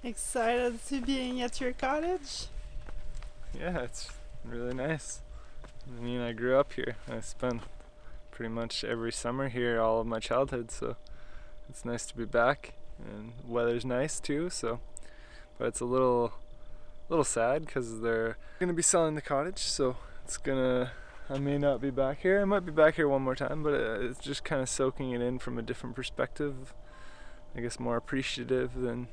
Excited to being at your cottage? Yeah, it's really nice. I mean, I grew up here. I spent pretty much every summer here all of my childhood, so it's nice to be back. And the weather's nice too, so but it's a little sad because they're gonna be selling the cottage, so I may not be back here. I might be back here one more time, but it's just kind of soaking it in from a different perspective. I guess more appreciative than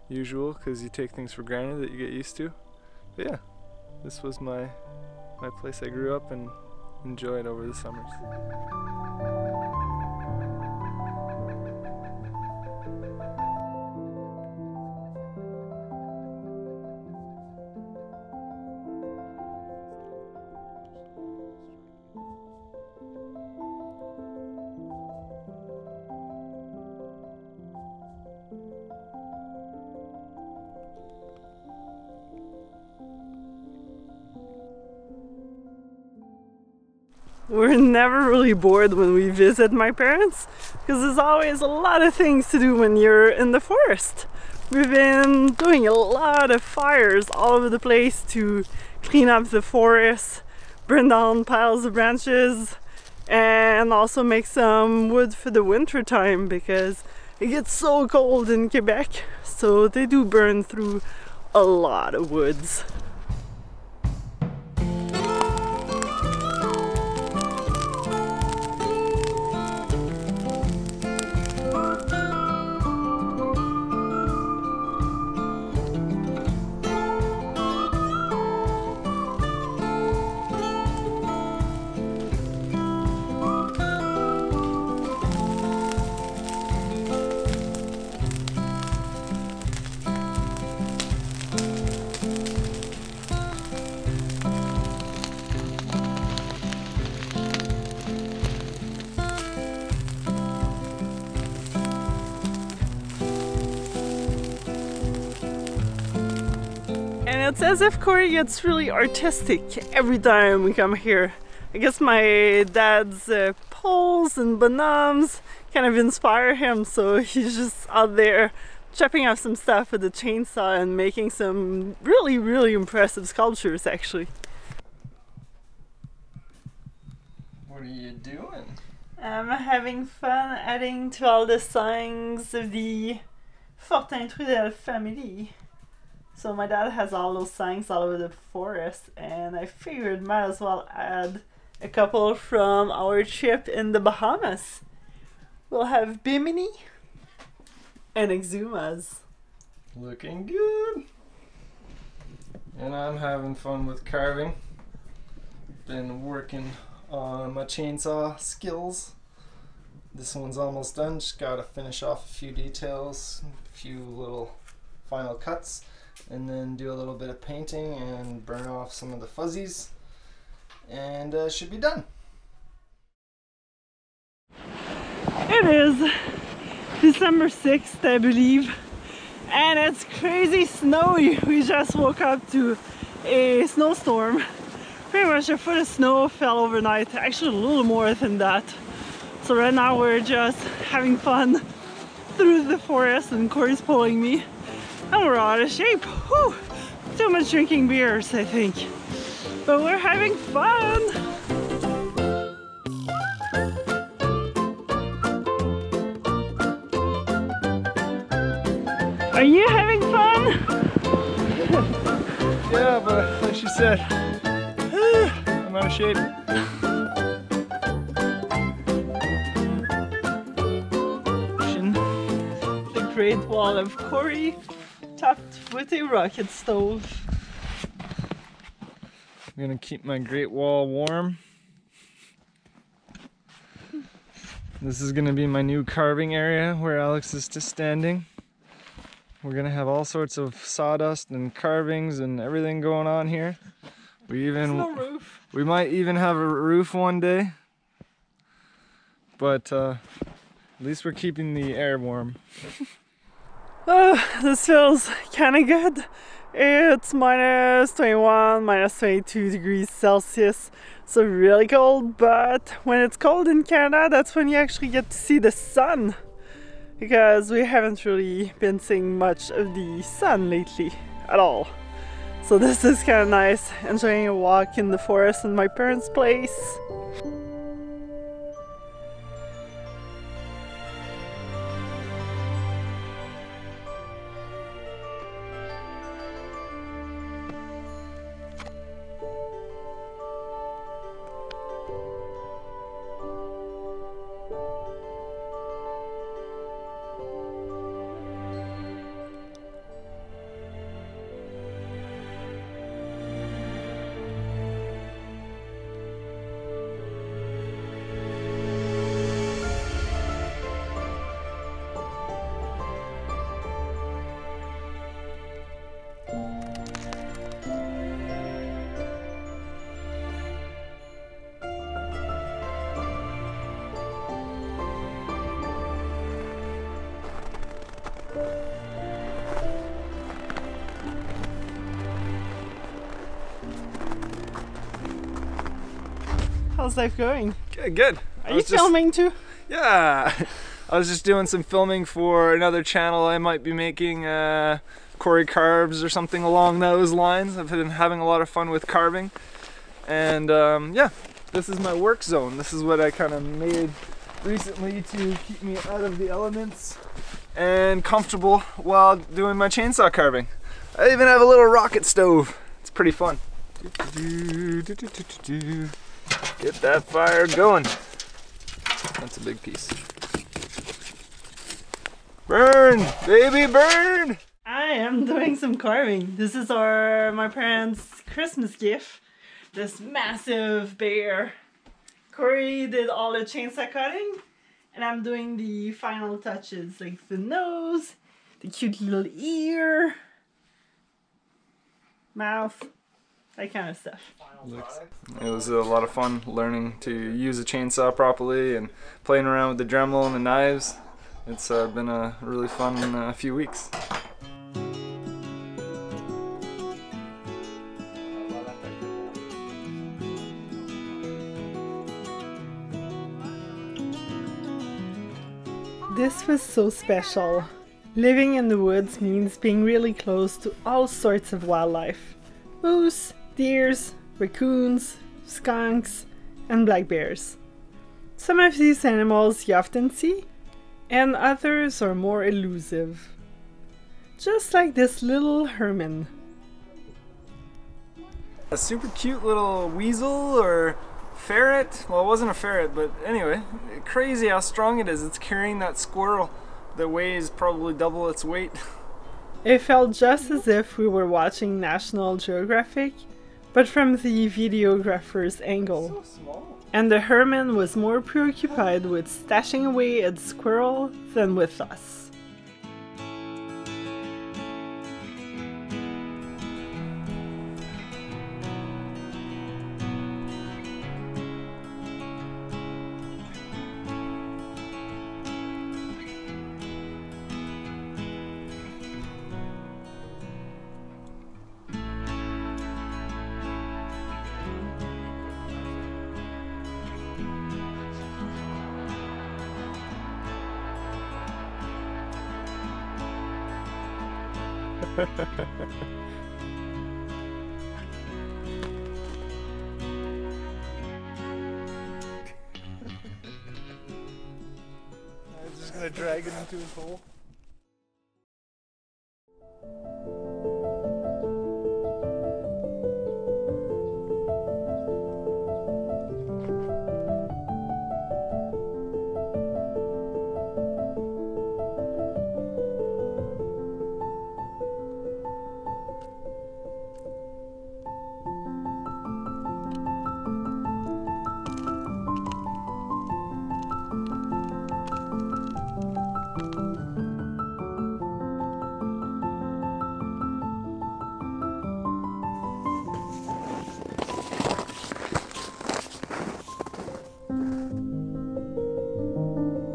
usual because you take things for granted that you get used to. But yeah, this was my place I grew up and enjoyed over the summers. We're never really bored when we visit my parents because there's always a lot of things to do when you're in the forest. We've been doing a lot of fires all over the place to clean up the forest, burn down piles of branches, and also make some wood for the winter time because it gets so cold in Quebec, so they do burn through a lot of woods. And it's as if Corey gets really artistic every time we come here. I guess my dad's poles and bonhommes kind of inspire him, so he's just out there chopping up some stuff with a chainsaw and making some really impressive sculptures actually. What are you doing? I'm having fun adding to all the signs of the Wildly Intrepid family. So my dad has all those signs all over the forest, and I figured might as well add a couple from our trip in the Bahamas. We'll have Bimini and Exumas. Looking good. And I'm having fun with carving. Been working on my chainsaw skills. This one's almost done, just gotta finish off a few details, a few little final cuts, and then do a little bit of painting and burn off some of the fuzzies, and should be done. It is December 6th, I believe, and it's crazy snowy. We just woke up to a snowstorm. Pretty much a foot of snow fell overnight, actually a little more than that. So right now we're just having fun through the forest and Corey's pulling me. And we're out of shape. Whew. Too much drinking beers, I think. But we're having fun! Are you having fun? Yeah, but like she said, I'm out of shape. The Great Wall of Corey, topped with a rocket stove. I'm gonna keep my Great Wall warm. This is gonna be my new carving area where Alex is just standing. We're gonna have all sorts of sawdust and carvings and everything going on here. There's no roof. We might even have a roof one day, but at least we're keeping the air warm. Oh, this feels kind of good. It's minus 21, minus 22 degrees Celsius, so really cold, but when it's cold in Canada, that's when you actually get to see the sun. because we haven't really been seeing much of the sun lately at all. So this is kind of nice, enjoying a walk in the forest in my parents' place. How's life going? Good. Are you filming too? Yeah. I was just doing some filming for another channel I might be making, Corey Carves or something along those lines. I've been having a lot of fun with carving. And yeah, this is my work zone. This is what I kind of made recently to keep me out of the elements and comfortable while doing my chainsaw carving. I even have a little rocket stove. It's pretty fun. Get that fire going. That's a big piece. Burn, baby, burn! I am doing some carving. This is my parents' Christmas gift. This massive bear. Corey did all the chainsaw cutting, and I'm doing the final touches, like the nose, the cute little ear, mouth, that kind of stuff. It was a lot of fun learning to use a chainsaw properly and playing around with the Dremel and the knives. It's been a really fun few weeks. This was so special. Living in the woods means being really close to all sorts of wildlife. Moose, deers, raccoons, skunks, and black bears. Some of these animals you often see, and others are more elusive. Just like this little Herman. A super cute little weasel or ferret. Well, it wasn't a ferret, but anyway, crazy how strong it is. It's carrying that squirrel that weighs probably double its weight. It felt just as if we were watching National Geographic, but from the videographer's angle. So small. And the Herman was more preoccupied with stashing away its squirrel than with us. I'm just gonna drag it into his hole.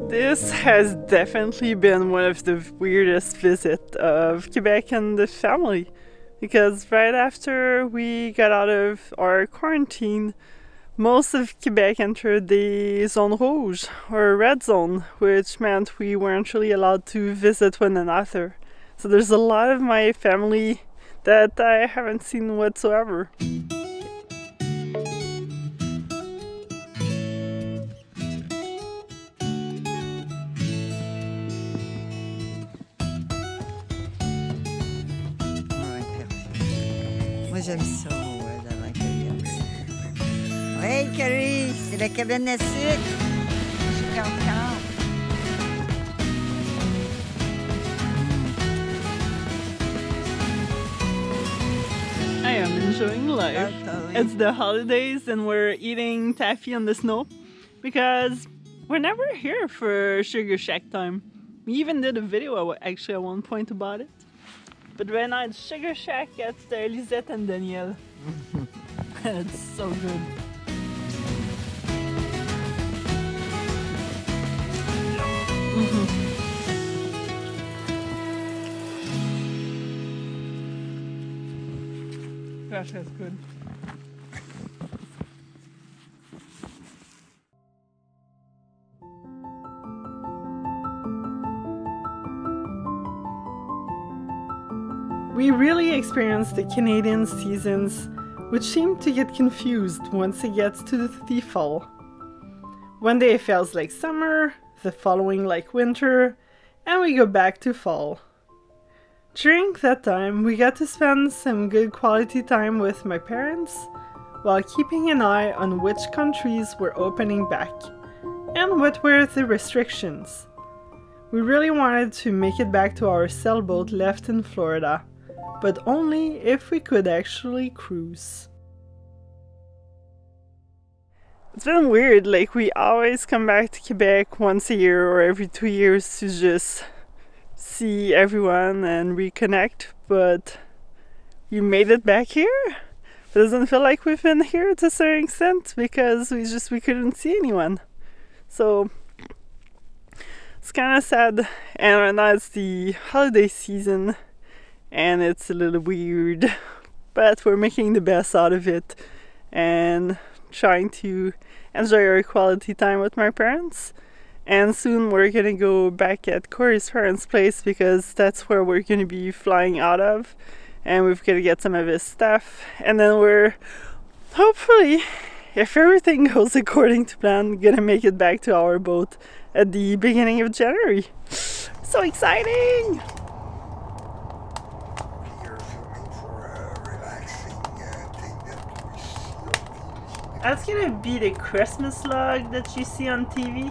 This has definitely been one of the weirdest visits of Quebec and the family, because right after we got out of our quarantine, Most of Quebec entered the zone rouge, or red zone, which meant we weren't really allowed to visit one another. So there's a lot of my family that I haven't seen whatsoever. Moi j'aime ça, ouais, dans la cueillette. Oui, Carrie, c'est la cabane à sucre. Je suis contente. I am enjoying life. It's the holidays and we're eating taffy on the snow because we're never here for Sugar Shack time. We even did a video actually at one point about it. But right now it's Sugar Shack at Lisette and Danielle. And it's so good. Gosh, that's good. We really experience the Canadian seasons, which seem to get confused once it gets to the fall. One day it feels like summer, the following like winter, and we go back to fall. During that time, we got to spend some good quality time with my parents, while keeping an eye on which countries were opening back, and what were the restrictions. We really wanted to make it back to our sailboat left in Florida, but only if we could actually cruise. It's been weird, like we always come back to Quebec once a year or every 2 years to just see everyone and reconnect, but we made it back here. It doesn't feel like we've been here to a certain extent because we couldn't see anyone. So it's kind of sad, and right now it's the holiday season and it's a little weird, but we're making the best out of it and trying to enjoy our quality time with my parents. And soon we're gonna go back at Corey's parents' place because that's where we're gonna be flying out of, and we've got to get some of his stuff, and then we're hopefully, if everything goes according to plan, gonna make it back to our boat at the beginning of January. So exciting! That's gonna be the Christmas log that you see on TV.